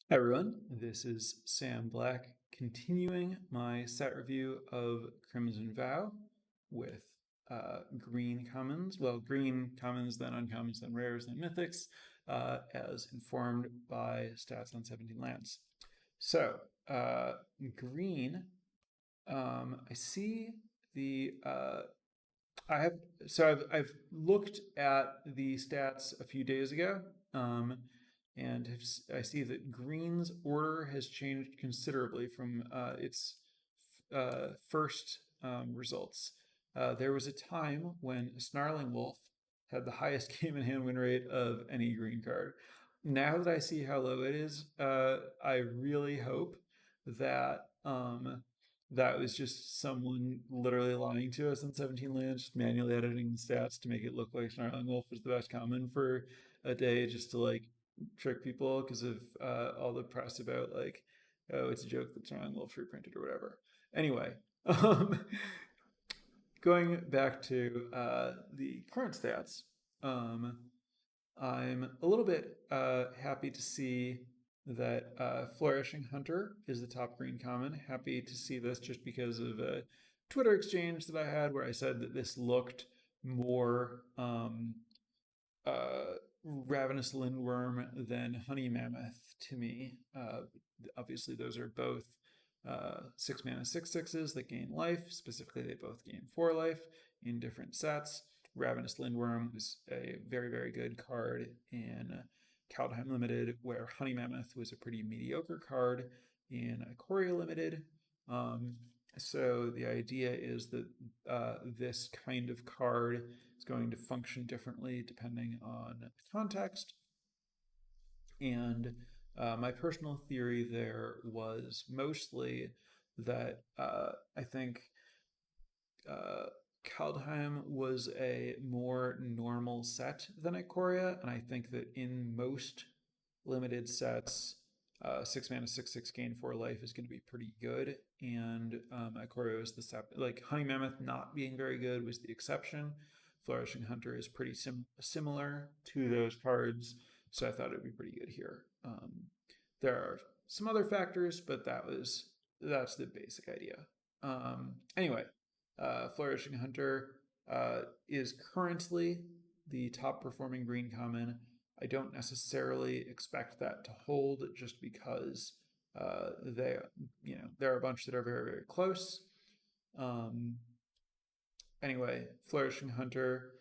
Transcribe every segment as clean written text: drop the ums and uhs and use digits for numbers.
Hi everyone, this is Sam Black, continuing my set review of Crimson Vow with green commons, green commons, then uncommons, then rares, then mythics, as informed by stats on 17 lands. So, green, I see the, I've looked at the stats a few days ago, and I see that green's order has changed considerably from its first results. There was a time when Snarling Wolf had the highest game in hand win rate of any green card. Now that I see how low it is, I really hope that that was just someone literally lying to us in 17 lands, just manually editing the stats to make it look like Snarling Wolf was the best common for a day, just to like trick people because of all the press about like, oh, it's a joke that Snarling Wolf's reprinted or whatever. Anyway, going back to the current stats, I'm a little bit happy to see that Flourishing Hunter is the top green common. Happy to see this just because of a Twitter exchange that I had where I said that this looked more Ravenous Lindworm than Honey Mammoth to me. Obviously, those are both 6 mana 6/6s that gain life. Specifically, they both gain 4 life in different sets. Ravenous Lindworm was a very, very good card in Kaldheim Limited, where Honey Mammoth was a pretty mediocre card in Ikoria Limited. So the idea is that this kind of card is going to function differently depending on context. And my personal theory there was mostly that I think Kaldheim was a more normal set than Ikoria, and I think that in most limited sets, 6 mana 6/6 gain 4 life is going to be pretty good, and Ikoria was the like Honey Mammoth not being very good was the exception. Flourishing Hunter is pretty similar to those cards, so I thought it would be pretty good here. There are some other factors, but that's the basic idea. Anyway, Flourishing Hunter is currently the top performing green common. I don't necessarily expect that to hold just because there are a bunch that are very, very close. Anyway, Flourishing Hunter.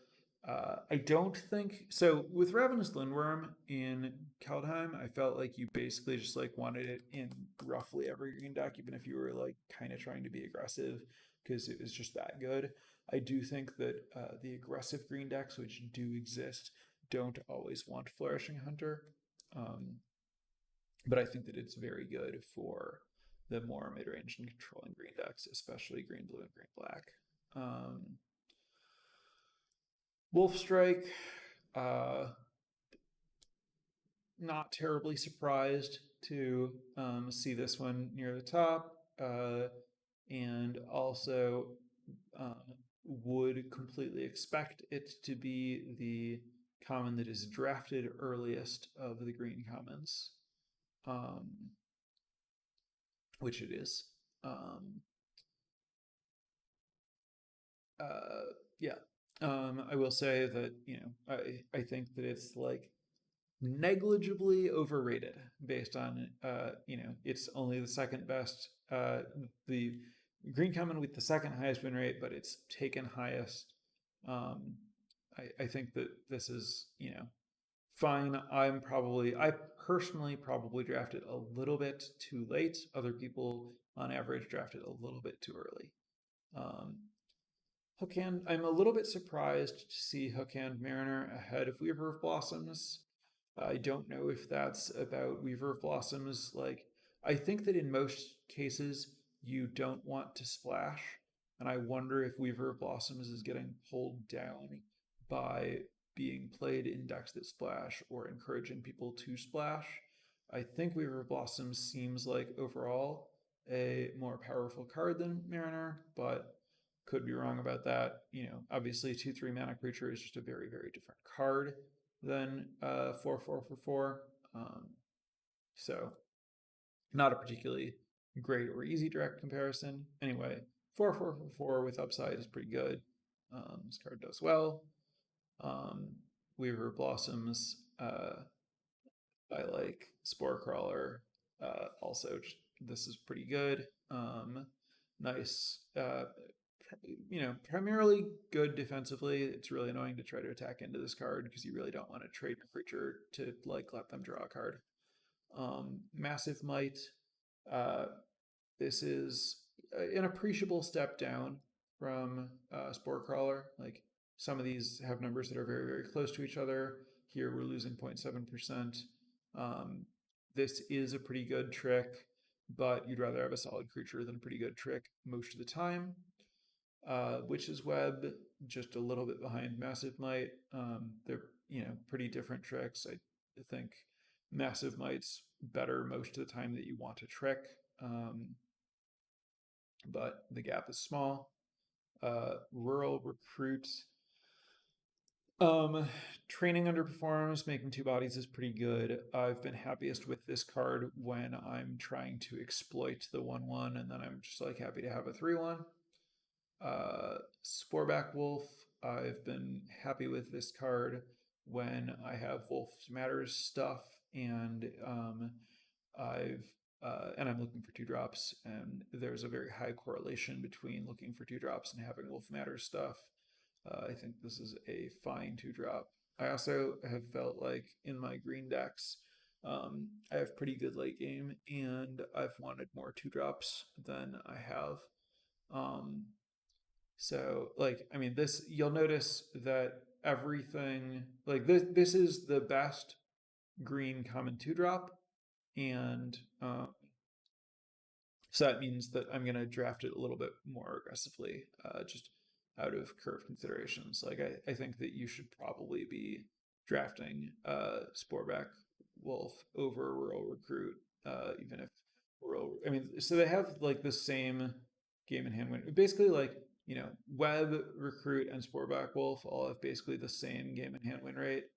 I don't think so. With Ravenous Lindworm in Kaldheim, I felt like you basically just like wanted it in roughly every green deck, even if you were like kind of trying to be aggressive, because it was just that good. I do think that the aggressive green decks, which do exist, don't always want Flourishing Hunter. But I think that it's very good for the more mid-range and controlling green decks, especially green blue and green black. Wolf Strike, not terribly surprised to see this one near the top, and also would completely expect it to be the common that is drafted earliest of the green commons, which it is. Yeah. I will say that, I think that it's like negligibly overrated based on, it's only the second best, the green common with the second highest win rate, but it's taken highest. I think that this is, fine. I personally probably drafted a little bit too late. Other people on average drafted a little bit too early. Hookhand, I'm a little bit surprised to see Hookhand Mariner ahead of Weaver of Blossoms. I don't know if that's about Weaver of Blossoms. Like, I think that in most cases, you don't want to splash. And I wonder if Weaver of Blossoms is getting pulled down by being played in decks that splash or encouraging people to splash. I think Weaver of Blossoms seems like overall a more powerful card than Mariner, but could be wrong about that. Obviously 2/3 mana creature is just a very, very different card than 4/4 for 4. So Not a particularly great or easy direct comparison. Anyway, 4/4/4 with upside is pretty good. This card does well. Weaver Blossoms. I like Spore Crawler. Also, this is pretty good. Nice. Primarily good defensively. It's really annoying to try to attack into this card because you really don't want to trade your creature to like let them draw a card. Massive Might. This is an appreciable step down from Spore Crawler. Like some of these have numbers that are very, very close to each other. Here we're losing 0.7%. This is a pretty good trick, but you'd rather have a solid creature than a pretty good trick most of the time. Witch's Web, just a little bit behind Massive Might. They're pretty different tricks. I think Massive Might's better most of the time that you want to trick, but the gap is small. Rural Recruit. Training underperforms, making 2 bodies is pretty good. I've been happiest with this card when I'm trying to exploit the 1/1, and then I'm just like happy to have a 3/1. Sporeback Wolf, I've been happy with this card when I have Wolf Matters stuff, and I'm looking for 2-drops, and there's a very high correlation between looking for 2-drops and having Wolf Matters stuff. I think this is a fine 2-drop. I also have felt like in my green decks, I have pretty good late game, and I've wanted more 2-drops than I have. So, this, you'll notice that everything, this is the best green common 2-drop, and so that means that I'm going to draft it a little bit more aggressively, just out of curve considerations. I think that you should probably be drafting Sporeback Wolf over Rural Recruit, even if so they have the same game in hand win. Basically, Web, Recruit, and Sporeback Wolf all have basically the same game in hand win rate.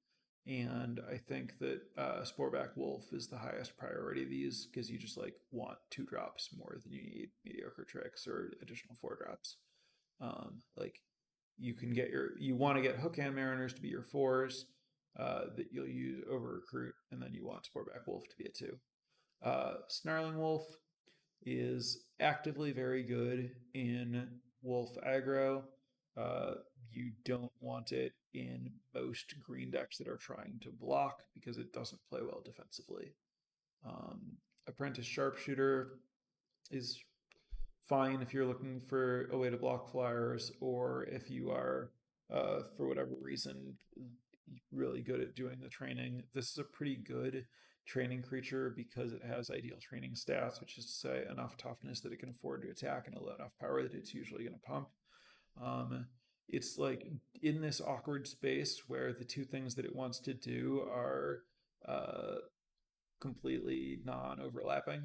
And I think that Sporeback Wolf is the highest priority of these because you just want 2-drops more than you need mediocre tricks or additional 4-drops. You want to get Hookhand Mariners to be your 4s that you'll use over Recruit, and then you want Sporeback Wolf to be a 2. Snarling Wolf is actively very good in Wolf aggro. You don't want it in most green decks that are trying to block because it doesn't play well defensively. Apprentice Sharpshooter is fine if you're looking for a way to block flyers, or if you are, for whatever reason, really good at doing the training. This is a pretty good training creature because it has ideal training stats, which is to say enough toughness that it can afford to attack and enough power that it's usually going to pump. It's in this awkward space where the 2 things that it wants to do are completely non-overlapping.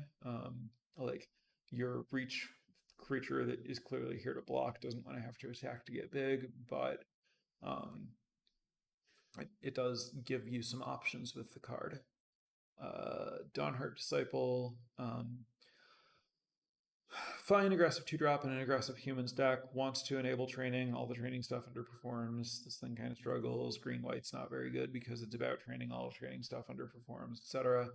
Your reach creature that is clearly here to block doesn't want to have to attack to get big, but it does give you some options with the card. Dawnheart Disciple, fine aggressive 2-drop in an aggressive humans deck, wants to enable training. All the training stuff underperforms. This thing kind of struggles. Green-white's not very good because it's about training. All the training stuff underperforms, etc.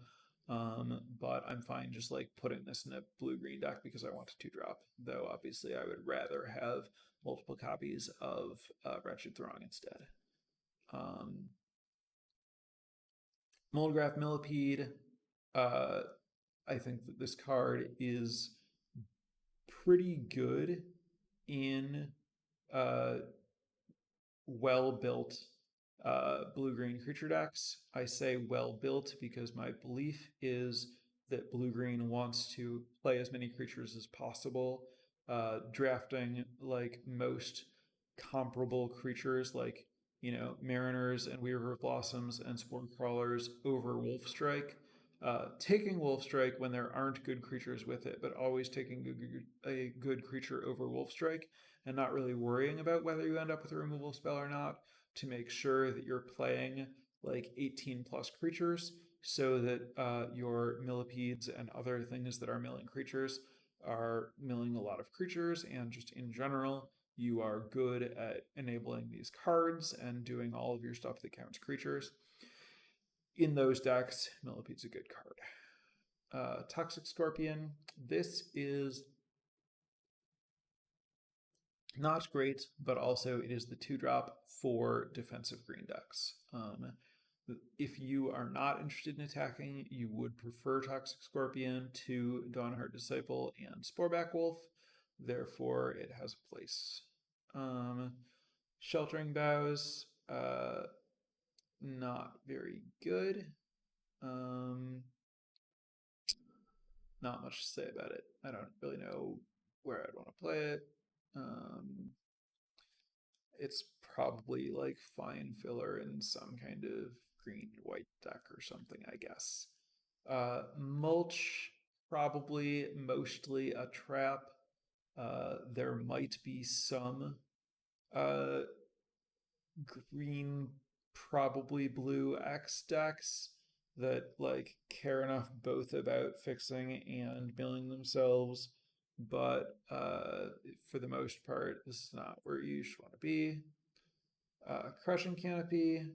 But I'm fine just putting this in a blue-green deck because I want a 2-drop. Though obviously I would rather have multiple copies of Wretched Throng instead. Moldgraph Millipede. I think that this card is pretty good in well-built blue-green creature decks. I say well-built because my belief is that blue-green wants to play as many creatures as possible, drafting most comparable creatures Mariners and Weaver of Blossoms and Spore Crawlers over Wolfstrike. Taking Wolfstrike when there aren't good creatures with it, but always taking a good creature over Wolfstrike and not really worrying about whether you end up with a removal spell or not, to make sure that you're playing 18 plus creatures so that your millipedes and other things that are milling creatures are milling a lot of creatures, and just in general, you are good at enabling these cards and doing all of your stuff that counts creatures. In those decks, Millipede's a good card. Toxic Scorpion. This is not great, but also it is the 2-drop for defensive green decks. If you are not interested in attacking, you would prefer Toxic Scorpion to Dawnheart Disciple and Sporeback Wolf. Therefore, it has a place. Sheltering Boughs, not very good. Not much to say about it. I don't really know where I'd want to play it. It's probably like fine filler in some kind of green-white deck or something, I guess. Mulch, probably mostly a trap. There might be some green, probably blue X decks that like care enough both about fixing and milling themselves, but for the most part, this is not where you should want to be. Crushing Canopy.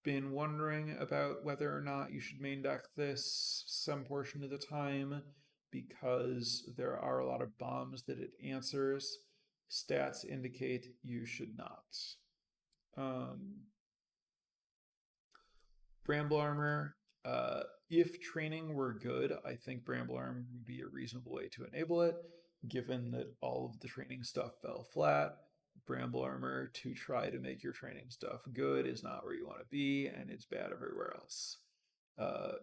Been wondering about whether or not you should main deck this some portion of the time, because there are a lot of bombs that it answers. Stats indicate you should not. Bramble Armor. If training were good, I think Bramble Armor would be a reasonable way to enable it, given that all of the training stuff fell flat. Bramble Armor to try to make your training stuff good is not where you want to be, and it's bad everywhere else.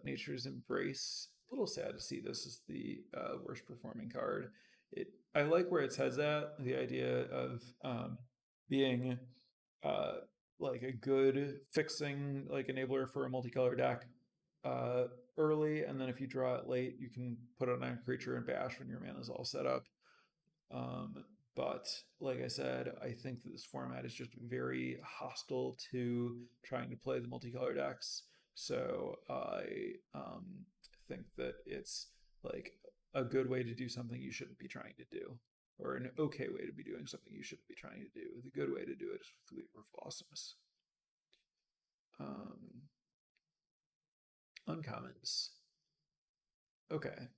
Nature's Embrace. A little sad to see this is the worst performing card. I like where its head's at. The idea of being like a good fixing like enabler for a multicolor deck early, and then if you draw it late, you can put it on a creature and bash when your mana is all set up. But like I said, I think that this format is just very hostile to trying to play the multicolor decks. So I think that it's like a good way to do something you shouldn't be trying to do, or an okay way to be doing something you shouldn't be trying to do. The good way to do it is with Weaver of Blossoms. Uncommons. Okay.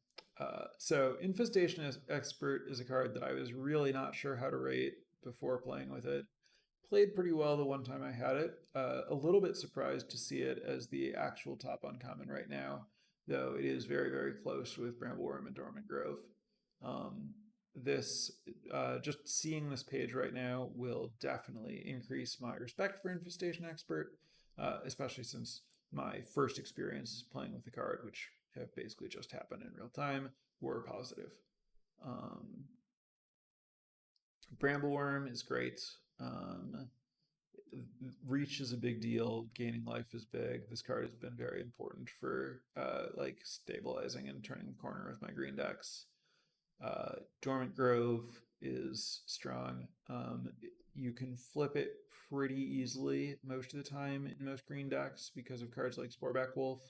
So Infestation Expert is a card that I was really not sure how to rate before playing with it. Played pretty well the one time I had it. A little bit surprised to see it as the actual top uncommon right now, though it is very, very close with Bramble Worm and Dormant Grove. Just seeing this page right now will definitely increase my respect for Infestation Expert, especially since my first experiences playing with the card, which have basically just happened in real time, were positive. Bramble Worm is great. Reach is a big deal. Gaining life is big. This card has been very important for like stabilizing and turning the corner with my green decks. Dormant Grove is strong. You can flip it pretty easily most of the time in most green decks because of cards like Sporeback Wolf,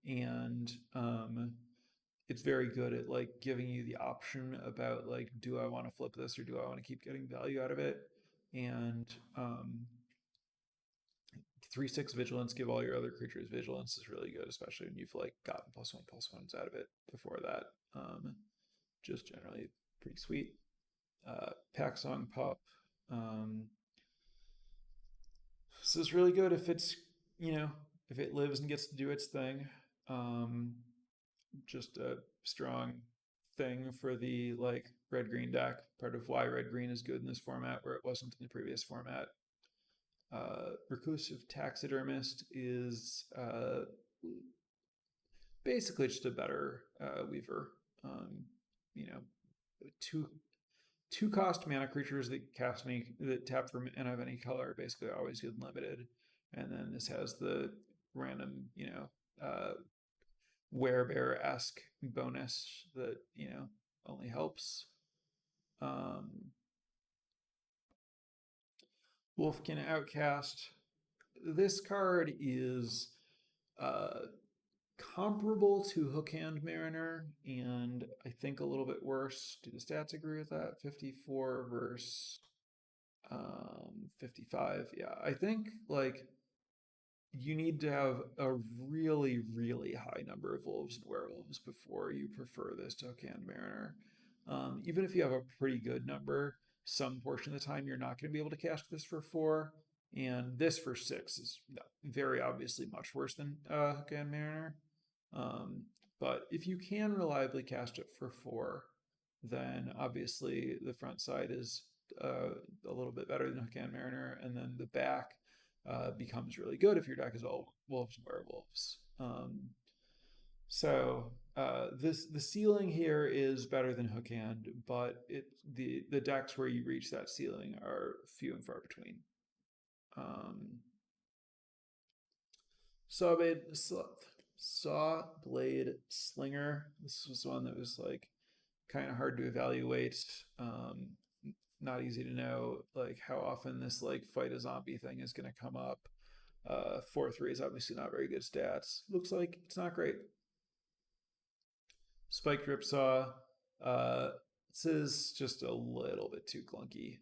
and it's very good at like giving you the option about like, do I want to flip this or do I want to keep getting value out of it? And 3/6 vigilance, give all your other creatures vigilance is really good, especially when you've like gotten +1/+1s out of it before that. Just generally pretty sweet. Pack Song Pup. This is really good if it's, if it lives and gets to do its thing. Just a strong thing for the like red-green deck. Part of why red-green is good in this format where it wasn't in the previous format. Recursive Taxidermist is basically just a better Weaver. Two cost mana creatures that tap for mana of any color basically always get limited, and then this has the random werebear-esque bonus that only helps. Wolfkin Outcast. This card is comparable to Hookhand Mariner, and I think a little bit worse. Do the stats agree with that? 54 versus 55. Yeah, I think like you need to have a really, really high number of wolves and werewolves before you prefer this to Hookhand Mariner. Even if you have a pretty good number, some portion of the time you're not going to be able to cast this for 4, and this for 6 is very obviously much worse than Hookhand Mariner. But if you can reliably cast it for 4, then obviously the front side is a little bit better than Hookhand Mariner, and then the back becomes really good if your deck is all wolves and werewolves. The ceiling here is better than Hookhand, but the decks where you reach that ceiling are few and far between. Saw Blade Slinger. This was one that was like kind of hard to evaluate. Not easy to know like how often this like fight a zombie thing is going to come up. 4/3 is obviously not very good stats. Looks like it's not great. Spiked Ripsaw. This is just a little bit too clunky.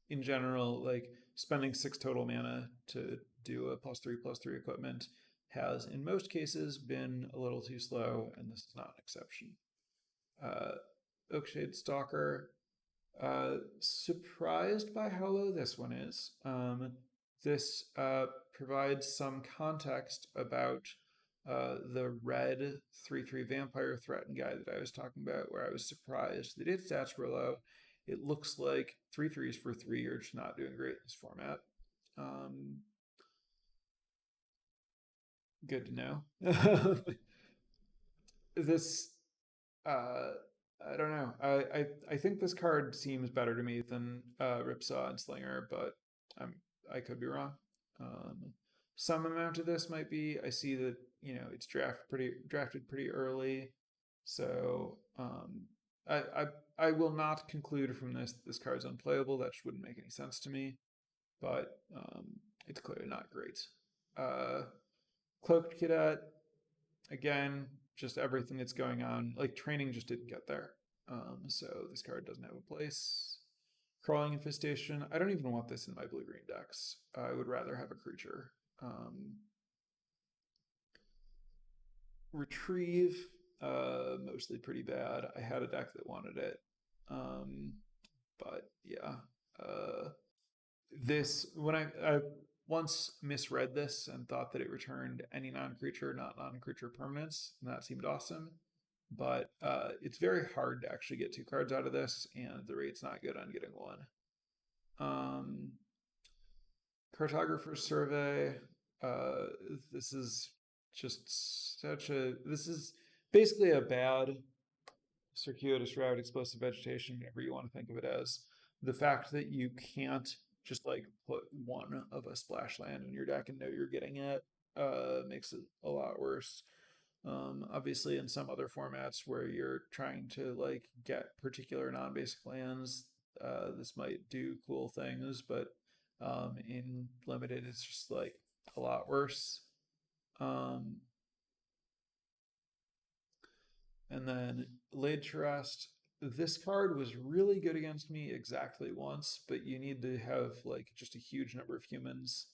In general, like spending 6 total mana to do a +3/+3 equipment has, in most cases, been a little too slow, and this is not an exception. Shade Stalker. Surprised by how low this one is. This provides some context about the red 3/3 vampire threaten guy that I was talking about, where I was surprised that its stats were low. It looks like 3/3s for 3 are just not doing great in this format. Good to know. This, I don't know. I think this card seems better to me than Ripsaw and Slinger, but I could be wrong. Some amount of this might be. I see that it's drafted pretty early, so I will not conclude from this card's unplayable. That just wouldn't make any sense to me. But it's clearly not great. Cloaked Cadet, again, just everything that's going on. Like training just didn't get there. So this card doesn't have a place. Crawling Infestation. I don't even want this in my blue-green decks. I would rather have a creature. Retrieve, mostly pretty bad. I had a deck that wanted it. But yeah. When I once misread this and thought that it returned any non-creature, not non-creature permanents, and that seemed awesome. But it's very hard to actually get 2 cards out of this, and the rate's not good on getting 1. Cartographer's Survey. This is just this is basically a bad circuitous route, explosive vegetation, whatever you want to think of it as. The fact that you can't just like put 1 of a splash land in your deck and know you're getting it makes it a lot worse. Obviously in some other formats where you're trying to like get particular non-basic lands, this might do cool things, but in limited it's just like a lot worse. And then Laid to Rest. This card was really good against me exactly once, but you need to have like just a huge number of humans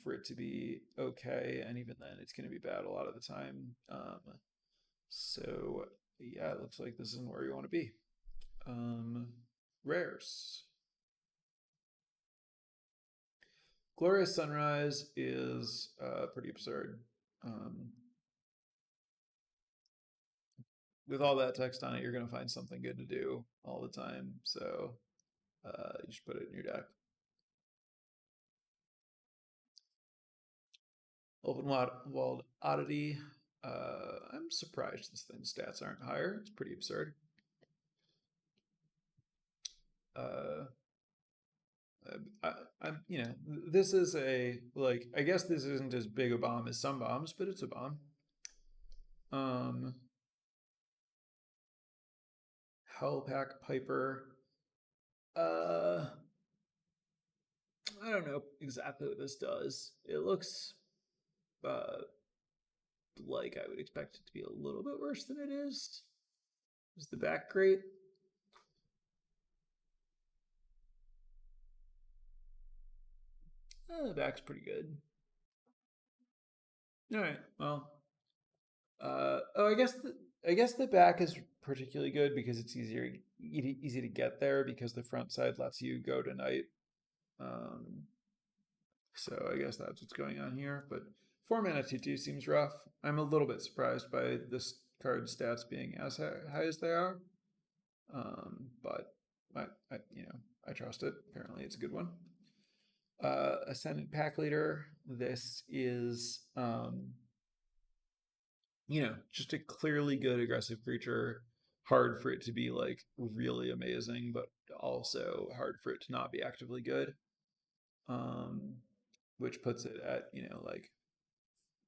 for it to be okay, and even then it's going to be bad a lot of the time. So yeah, it looks like this isn't where you want to be. Rares. Glorious Sunrise is pretty absurd. With all that text on it, you're going to find something good to do all the time. So you should put it in your deck. Open Walled Oddity. I'm surprised this thing's stats aren't higher. It's pretty absurd. This is a, like, I guess this isn't as big a bomb as some bombs, but it's a bomb. Hellpack Piper. I don't know exactly what this does. It looks like I would expect it to be a little bit worse than it is. Is the back great? The back's pretty good. All right. Well, I guess the back is particularly good because it's easy to get there because the front side lets you go to night. So I guess that's what's going on here. But 4 mana 2/2 seems rough. I'm a little bit surprised by this card's stats being as high as they are. But I trust it. Apparently, it's a good one. Ascendant Pack Leader. This is just a clearly good aggressive creature. Hard for it to be like really amazing, but also hard for it to not be actively good. Which puts it at like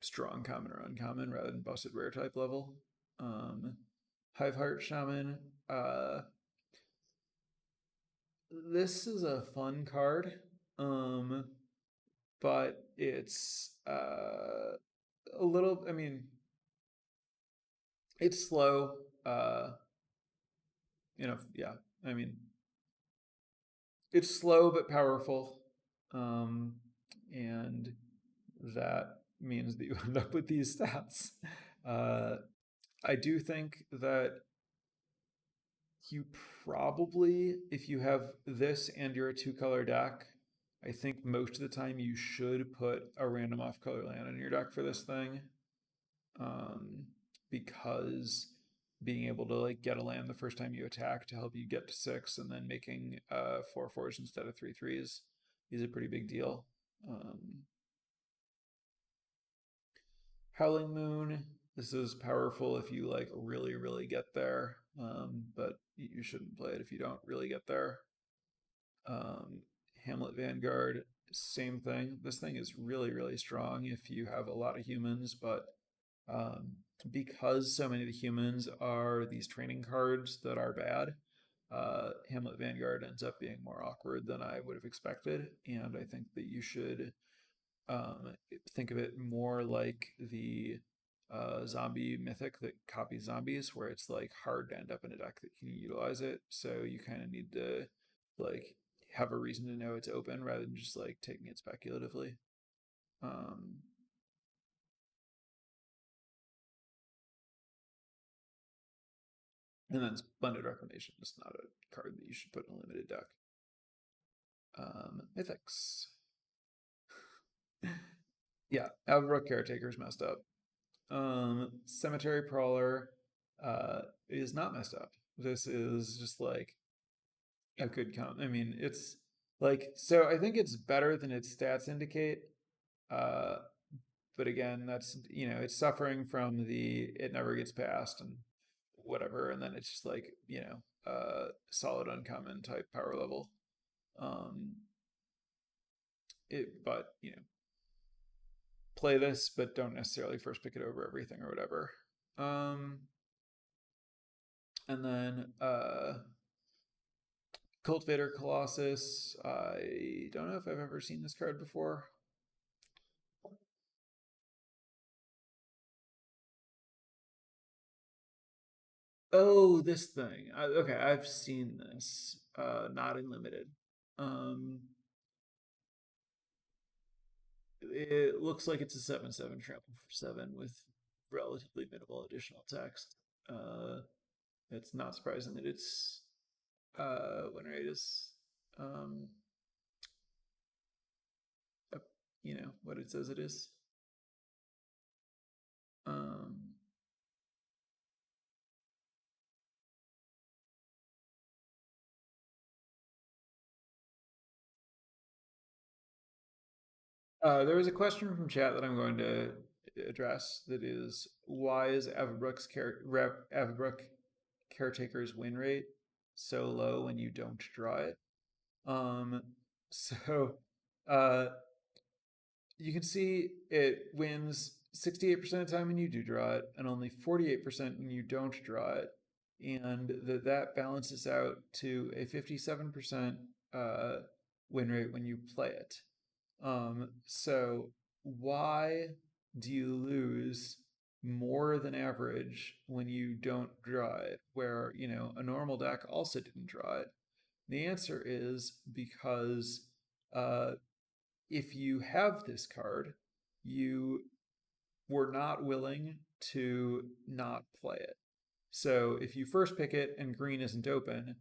strong common or uncommon rather than busted rare type level. Hive Heart Shaman. This is a fun card, but it's a little. I mean, it's slow. Yeah. I mean, it's slow but powerful, and that means that you end up with these stats. I do think that you probably, if you have this and you're a 2-color deck, I think most of the time you should put a random off-color land in your deck for this thing, because being able to like get a land the first time you attack to help you get to 6 and then making 4/4s instead of 3/3s is a pretty big deal. Howling Moon. This is powerful if you like really get there, but you shouldn't play it if you don't really get there. Hamlet Vanguard, same thing. This thing is really strong if you have a lot of humans, but because so many of the humans are these training cards that are bad, Hamlet Vanguard ends up being more awkward than I would have expected, and I think that you should think of it more like the zombie mythic that copies zombies, where it's like hard to end up in a deck that can utilize it. So you kind of need to like have a reason to know it's open rather than just like taking it speculatively. And then Splendid Reclamation is not a card that you should put in a limited deck. Mythics. Yeah, Avabrook Caretaker is messed up. Cemetery Prowler is not messed up. This is just like a good count. I mean, it's like, so I think it's better than its stats indicate. But again, that's, it's suffering from the it never gets past and whatever, and then it's just like, solid uncommon type power level. But play this, but don't necessarily first pick it over everything or whatever. And then Cultivator Colossus. I don't know if I've ever seen this card before. Oh, this thing. Okay, I've seen this. Not in limited. It looks like it's a 7/7 trample for 7 with relatively minimal additional text. It's not surprising that its win rate is what it says it is. There was a question from chat that I'm going to address that is, why is Avabrook Caretaker's win rate so low when you don't draw it? So you can see it wins 68% of the time when you do draw it and only 48% when you don't draw it, and that balances out to a 57% win rate when you play it. So why do you lose more than average when you don't draw it, where, a normal deck also didn't draw it? The answer is because uh, if you have this card, you were not willing to not play it. So if you first pick it and green isn't open,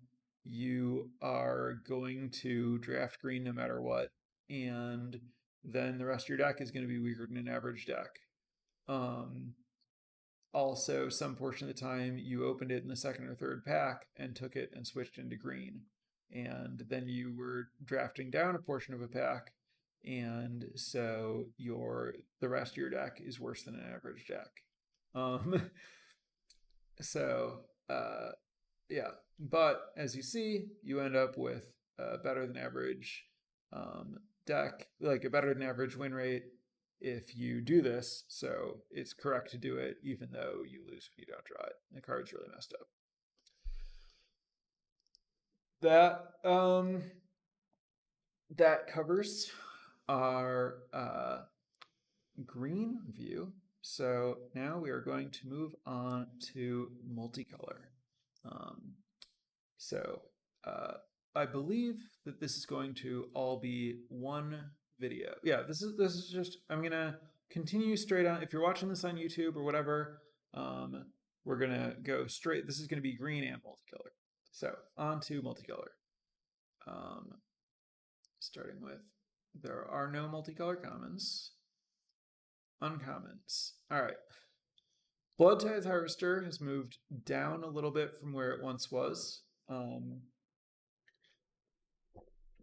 you are going to draft green no matter what, and then the rest of your deck is going to be weaker than an average deck. Um, Also, some portion of the time you opened it in the second or third pack and took it and switched into green. And then you were drafting down a portion of a pack, and so the rest of your deck is worse than an average deck. Um, so yeah, but as you see, you end up with a better than average deck, like a better than average win rate if you do this. So it's correct to do it, even though you lose when you don't draw it. The card's really messed up. That covers our green view. So now we are going to move on to multicolor. So I believe that this is going to all be one video. Yeah, this is just, I'm gonna continue straight on. If you're watching this on YouTube or whatever, we're gonna go straight. This is gonna be green and multicolor. So on to multicolor. Starting with, there are no multicolor commons. Uncommons. All right. Blood Tithe Harvester has moved down a little bit from where it once was.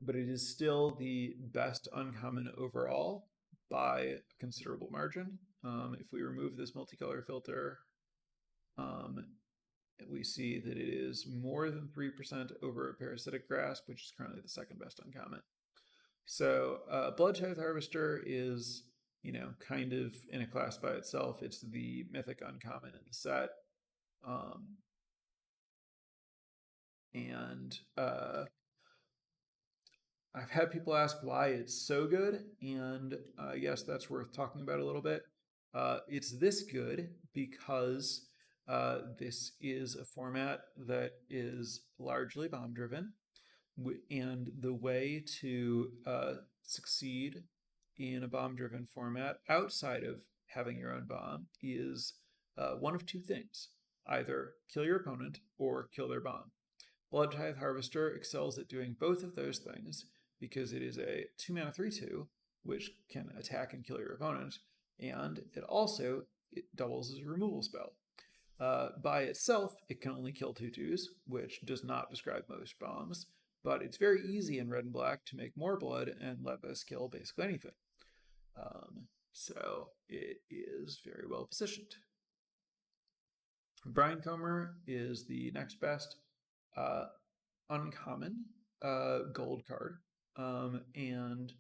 But it is still the best uncommon overall by a considerable margin. If we remove this multicolor filter, we see that it is more than 3% over a Parasitic Grasp, which is currently the second best uncommon. So Blood Tithe Harvester is, kind of in a class by itself. It's the mythic uncommon in the set. I've had people ask why it's so good, and I guess that's worth talking about a little bit. It's this good because this is a format that is largely bomb driven, and the way to succeed in a bomb driven format outside of having your own bomb is one of two things: either kill your opponent or kill their bomb. Blood Tithe Harvester excels at doing both of those things because it is a 2-mana 3/2, which can attack and kill your opponent, and it doubles as a removal spell. By itself, it can only kill 2/2s, which does not describe most bombs, but it's very easy in red and black to make more blood and let this kill basically anything. So it is very well positioned. Brinecomer is the next best uncommon gold card, and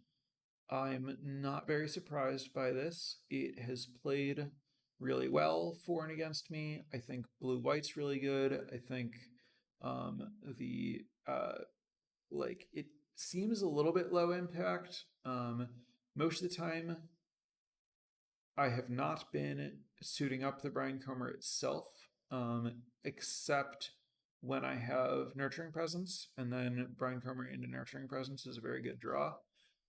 I'm not very surprised by this. It has played really well for and against me. I think blue-white's really good. I think it seems a little bit low impact. Most of the time, I have not been suiting up the Brinecomer itself, except when I have Nurturing Presence, and then Brinecomer into Nurturing Presence is a very good draw.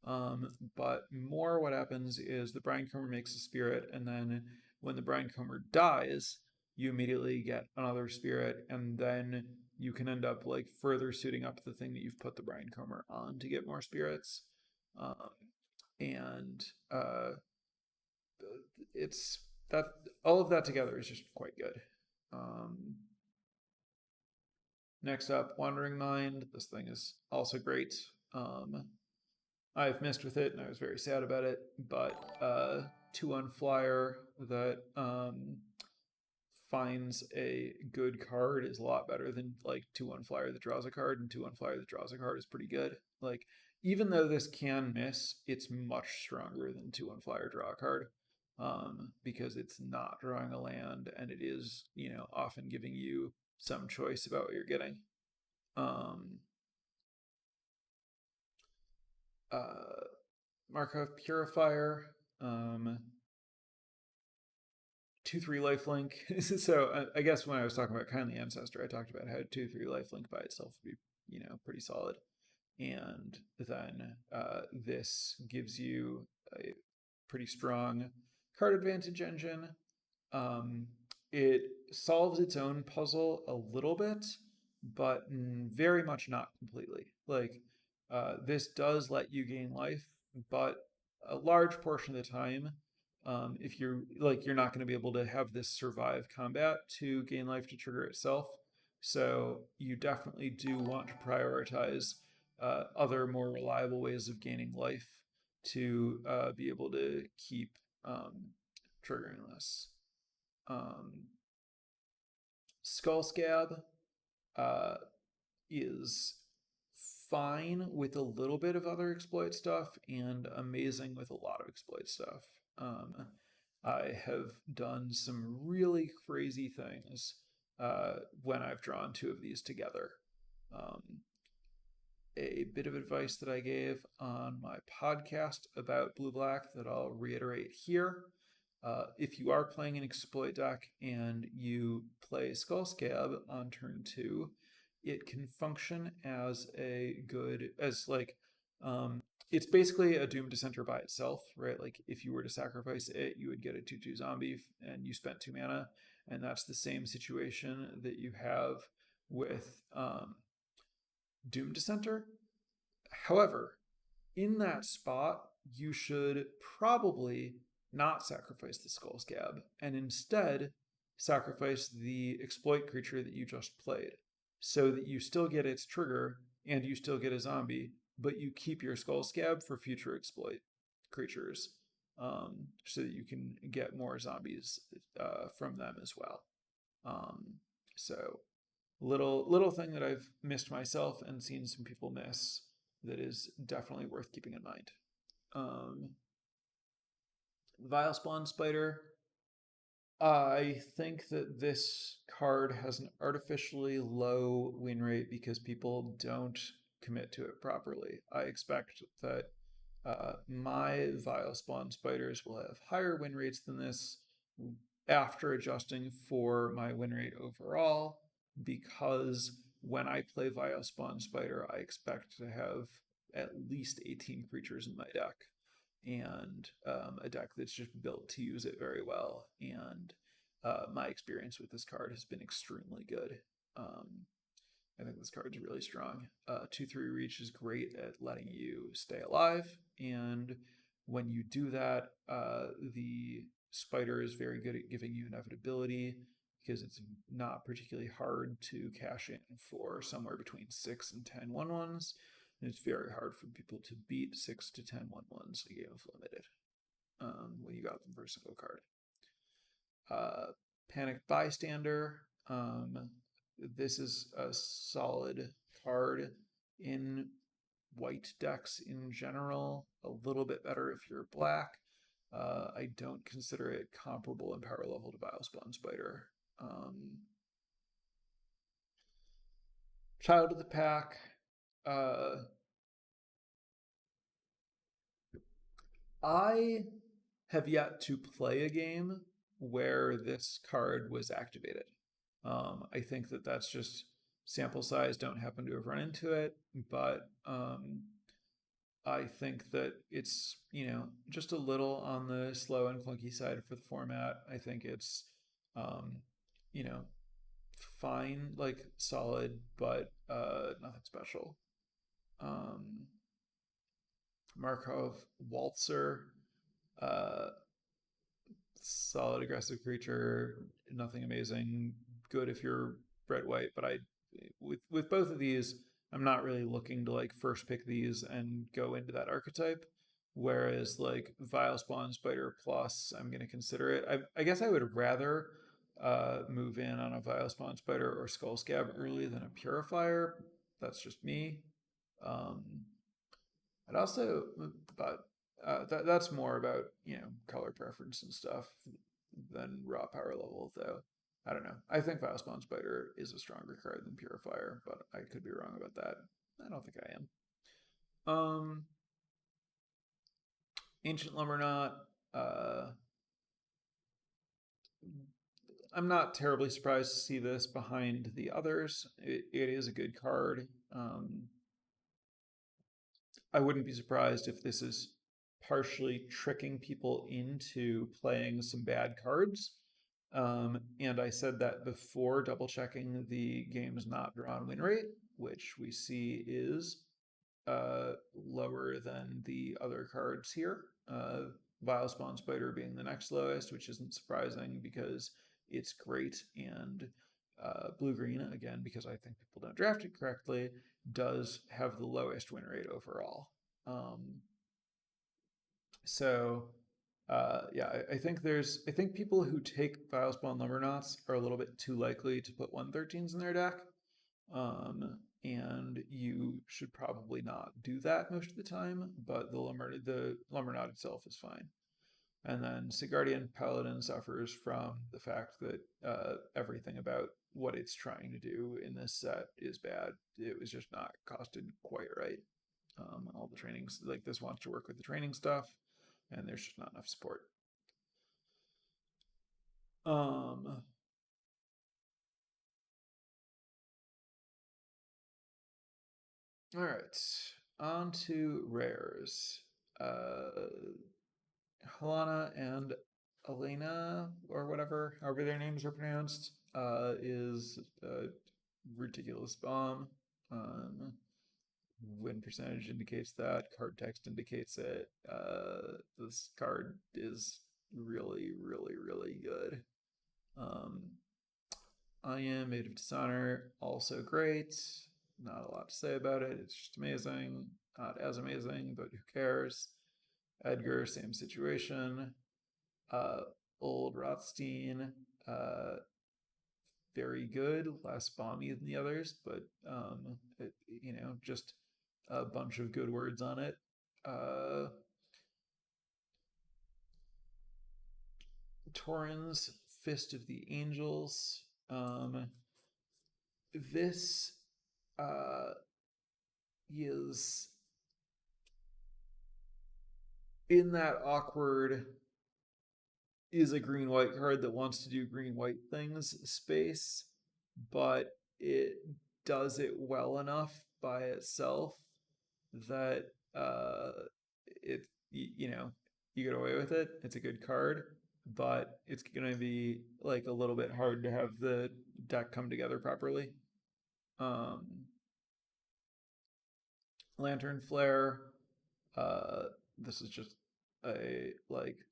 But more what happens is the Brinecomer makes a spirit, and then when the Brinecomer dies, you immediately get another spirit, and then you can end up like further suiting up the thing that you've put the Brinecomer on to get more spirits. It's that all of that together is just quite good. Next up, Wanderingmind. This thing is also great. I've messed with it and I was very sad about it, but 2/1 flyer that finds a good card is a lot better than like 2/1 flyer that draws a card, and 2/1 flyer that draws a card is pretty good. Like, even though this can miss, it's much stronger than 2/1 flyer draw a card, because it's not drawing a land and it is, often giving you some choice about what you're getting. Markov Purifier. 2/3 lifelink. So I guess when I was talking about Kindly Ancestor, I talked about how 2/3 lifelink by itself would be, pretty solid. And then this gives you a pretty strong card advantage engine. It solves its own puzzle a little bit, but very much not completely. Like, this does let you gain life, but a large portion of the time, if you're not going to be able to have this survive combat to gain life to trigger itself. So you definitely do want to prioritize other more reliable ways of gaining life to be able to keep triggering this. Skull Scab is fine with a little bit of other exploit stuff and amazing with a lot of exploit stuff. I have done some really crazy things when I've drawn two of these together. A bit of advice that I gave on my podcast about Blue Black that I'll reiterate here. If you are playing an exploit deck and you play Skull Scab on turn 2, it can function as it's basically a Doom Dissenter by itself, right? Like if you were to sacrifice it, you would get a 2/2 zombie and you spent 2 mana, and that's the same situation that you have with Doom Dissenter. However, in that spot, you should probably not sacrifice the Skull Scab and instead sacrifice the exploit creature that you just played, so that you still get its trigger and you still get a zombie, but you keep your Skull Scab for future exploit creatures, so that you can get more zombies from them as well. So little thing that I've missed myself and seen some people miss that is definitely worth keeping in mind. Vile Spawn Spider. I think that this card has an artificially low win rate because people don't commit to it properly. I expect that my Vile Spawn Spiders will have higher win rates than this after adjusting for my win rate overall, because when I play Vile Spawn Spider, I expect to have at least 18 creatures in my deck, and a deck that's just built to use it very well. And my experience with this card has been extremely good. I think this card's really strong. 2/3 reach is great at letting you stay alive, and when you do that, the spider is very good at giving you inevitability, because it's not particularly hard to cash in for somewhere between 6 and 10 1/1s. And it's very hard for people to beat 6 to 10 1/1s a game of Limited when you got them for a single card. Panic Bystander. This is a solid card in white decks in general, a little bit better if you're black. I don't consider it comparable in power level to Vile Spawn Spider. Child of the Pack. I have yet to play a game where this card was activated. I think that that's just sample size, don't happen to have run into it, but I think that it's, just a little on the slow and clunky side for the format. I think it's, fine, like solid, but nothing special. Markov Waltzer, solid aggressive creature, nothing amazing, good if you're red white, but with both of these, I'm not really looking to like first pick these and go into that archetype. Whereas like Vile Spawn Spider plus, I'm going to consider it. I guess I would rather move in on a Vile Spawn Spider or Skull Scab early than a Purifier. That's just me. I'd also, but that's more about color preference and stuff than raw power level, though. I don't know. I think Vile Spawn Spider is a stronger card than Purifier, but I could be wrong about that. I don't think I am. Ancient Lumberknot. I'm not terribly surprised to see this behind the others. It is a good card. I wouldn't be surprised if this is partially tricking people into playing some bad cards. And I said that before double checking the game's not drawn win rate, which we see is lower than the other cards here. Vile Spawn Spider being the next lowest, which isn't surprising because it's great. And Blue Green, again, because I think people don't draft it correctly, does have the lowest win rate overall. So yeah, I think people who take Vilespawn Lumbernauts are a little bit too likely to put 113s in their deck. And you should probably not do that most of the time, but the Lumbernaut itself is fine. And then Sigardian Paladin suffers from the fact that everything about what it's trying to do in this set is bad. It was just not costed quite right. All the trainings, like this wants to work with the training stuff, and there's just not enough support. All right, on to rares. Helena and Elena, or whatever, however their names are pronounced, is a ridiculous bomb. Win percentage indicates that. Card text indicates it. This card is really, really, really good. I Am Made of Dishonor, also great. Not a lot to say about it. It's just amazing. Not as amazing, but who cares? Edgar, same situation. Old Rothstein, very good, less bomby than the others, but just a bunch of good words on it. Tauren's Fist of the Angels. This is in that awkward is a green-white card that wants to do green-white things space, but it does it well enough by itself that you get away with it. It's a good card, but it's going to be like a little bit hard to have the deck come together properly. Lantern Flare. This is just a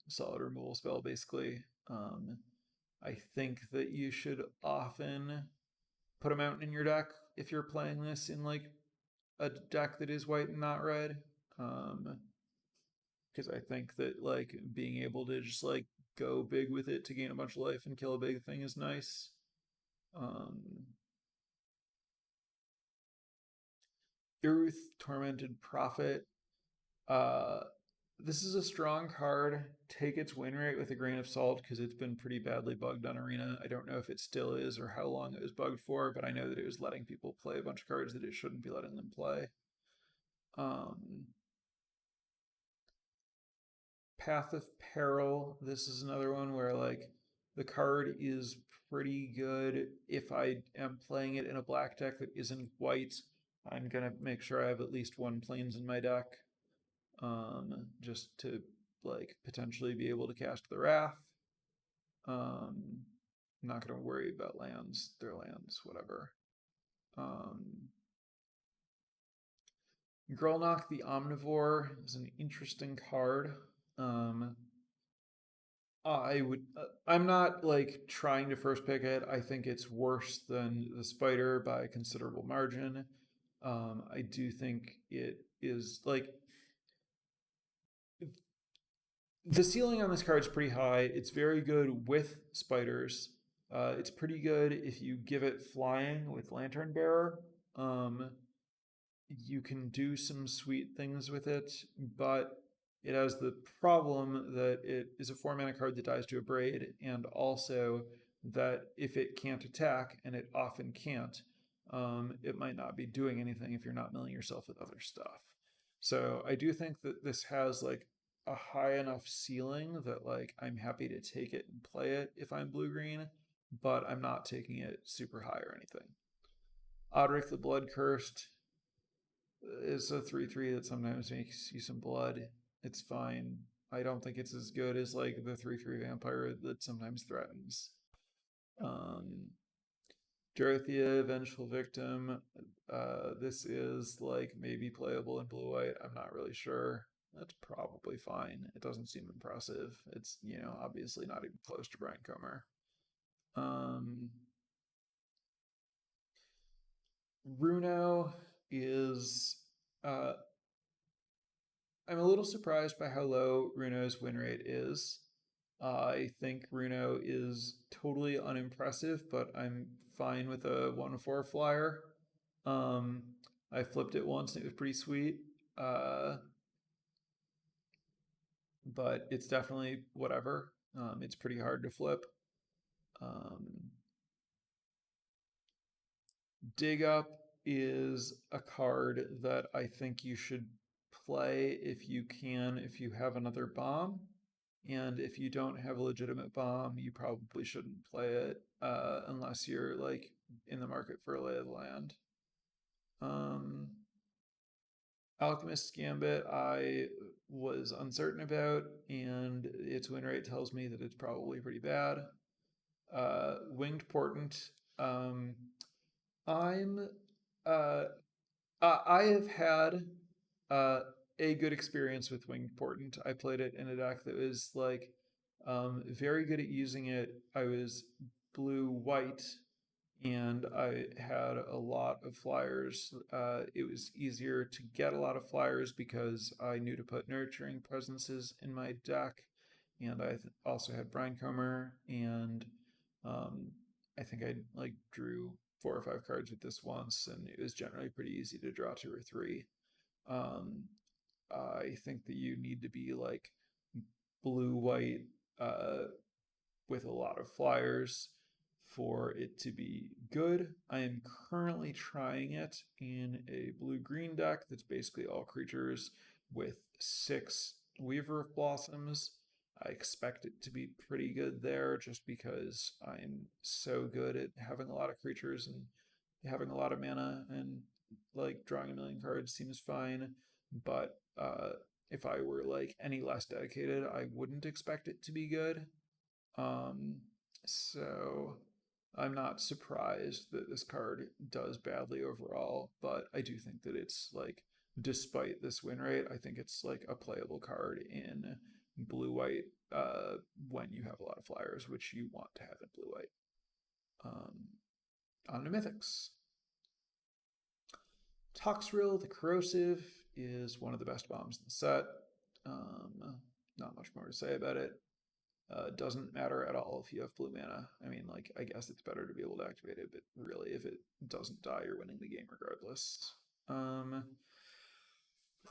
solid removal spell basically. I think that you should often put a mountain in your deck if you're playing this in like a deck that is white and not red. Because I think that like being able to just like go big with it to gain a bunch of life and kill a big thing is nice. Iruth, Tormented Prophet. This is a strong card. Take its win rate with a grain of salt because it's been pretty badly bugged on Arena. I don't know if it still is or how long it was bugged for, but I know that it was letting people play a bunch of cards that it shouldn't be letting them play. Path of Peril. This is another one where like the card is pretty good. If I am playing it in a black deck that isn't white, I'm gonna make sure I have at least one plains in my deck. Just to like potentially be able to cast the Wrath. I'm not gonna worry about lands. They're lands, whatever. Grelnock the Omnivore is an interesting card. I'm not like trying to first pick it. I think it's worse than the Spider by a considerable margin. I do think it is like the ceiling on this card is pretty high. It's very good with spiders. It's pretty good if you give it flying with Lantern Bearer. You can do some sweet things with it, but it has the problem that it is a 4-mana card that dies to a Braid, and also that if it can't attack, and it often can't, it might not be doing anything if you're not milling yourself with other stuff. So I do think that this has like a high enough ceiling that like I'm happy to take it and play it if I'm blue green, but I'm not taking it super high or anything. Odric the Blood Cursed is a 3/3 that sometimes makes you some blood. It's fine. I don't think it's as good as like the 3/3 vampire that sometimes threatens. Um, Dorothea, Vengeful Victim. This is like maybe playable in blue white. I'm not really sure. That's probably fine. It doesn't seem impressive. It's, obviously not even close to Brian Comer. Runo is. I'm a little surprised by how low Runo's win rate is. I think Runo is totally unimpressive, but I'm fine with a 1/4 flyer. Um, I flipped it once and it was pretty sweet. But it's definitely whatever. It's pretty hard to flip. Dig Up is a card that I think you should play if you can, if you have another bomb. And if you don't have a legitimate bomb, you probably shouldn't play it unless you're like in the market for a lay of the land. Alchemist's Gambit, I was uncertain about, and its win rate tells me that it's probably pretty bad. Winged Portent. I'm I have had a good experience with Winged Portent. I played it in a deck that was like very good at using it. I was blue white and I had a lot of flyers. It was easier to get a lot of flyers because I knew to put nurturing presences in my deck, and I also had Brinecomer, and I think I like drew 4 or 5 cards with this once, and it was generally pretty easy to draw 2 or 3. Um, I think that you need to be like blue white with a lot of flyers for it to be good. I am currently trying it in a blue-green deck that's basically all creatures with 6 Weaver of Blossoms. I expect it to be pretty good there just because I'm so good at having a lot of creatures and having a lot of mana, and like drawing a million cards seems fine. But if I were like any less dedicated, I wouldn't expect it to be good. So I'm not surprised that this card does badly overall, but I do think that it's like, despite this win rate, I think it's like a playable card in blue white when you have a lot of flyers, which you want to have in blue white. On to Mythics. Toxrill the Corrosive is one of the best bombs in the set. Not much more to say about it. Doesn't matter at all if you have blue mana. I mean, like, I guess it's better to be able to activate it, but really, if it doesn't die, you're winning the game regardless.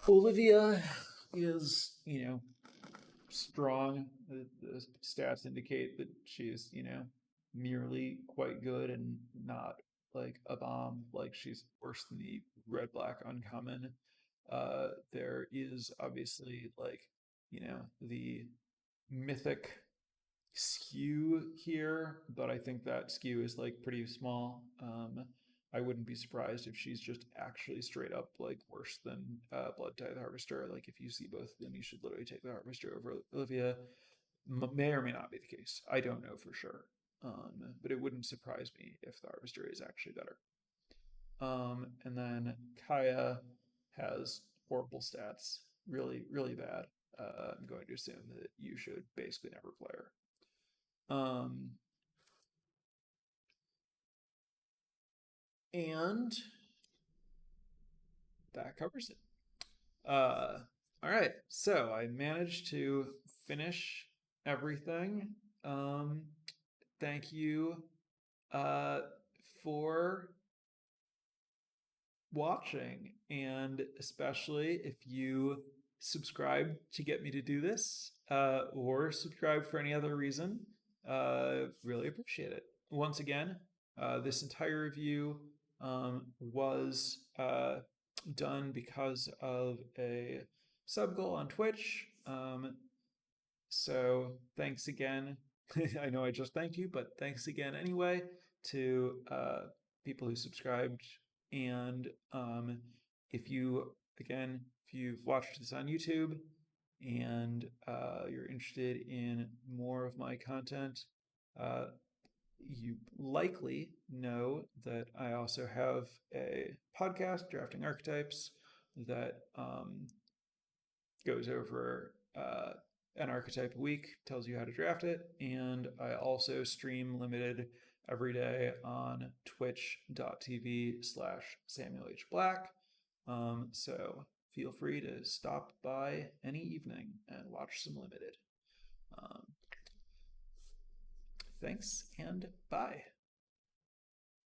Olivia is, strong. The stats indicate that she's, merely quite good and not like a bomb. Like, she's worse than the red-black uncommon. There is obviously, like, the mythic skew here, but I think that skew is like pretty small. I wouldn't be surprised if she's just actually straight up like worse than Blood Tithe Harvester. Like, if you see both of them, you should literally take the Harvester over Olivia. May or may not be the case. I don't know for sure. But it wouldn't surprise me if the Harvester is actually better. And then Kaya has horrible stats, really, really bad. I'm going to assume that you should basically never play her. And that covers it. All right, so I managed to finish everything. Thank you for watching, and especially if you subscribe to get me to do this, or subscribe for any other reason. Really appreciate it. Once again, this entire review was done because of a sub goal on Twitch. So thanks again. I know I just thanked you, but thanks again anyway to people who subscribed. And if you, again, if you've watched this on YouTube and you're interested in more of my content, you likely know that I also have a podcast, Drafting Archetypes, that goes over an archetype a week, tells you how to draft it. And I also stream limited every day on twitch.tv/Samuel H. Black. So feel free to stop by any evening and watch some limited. Thanks and bye.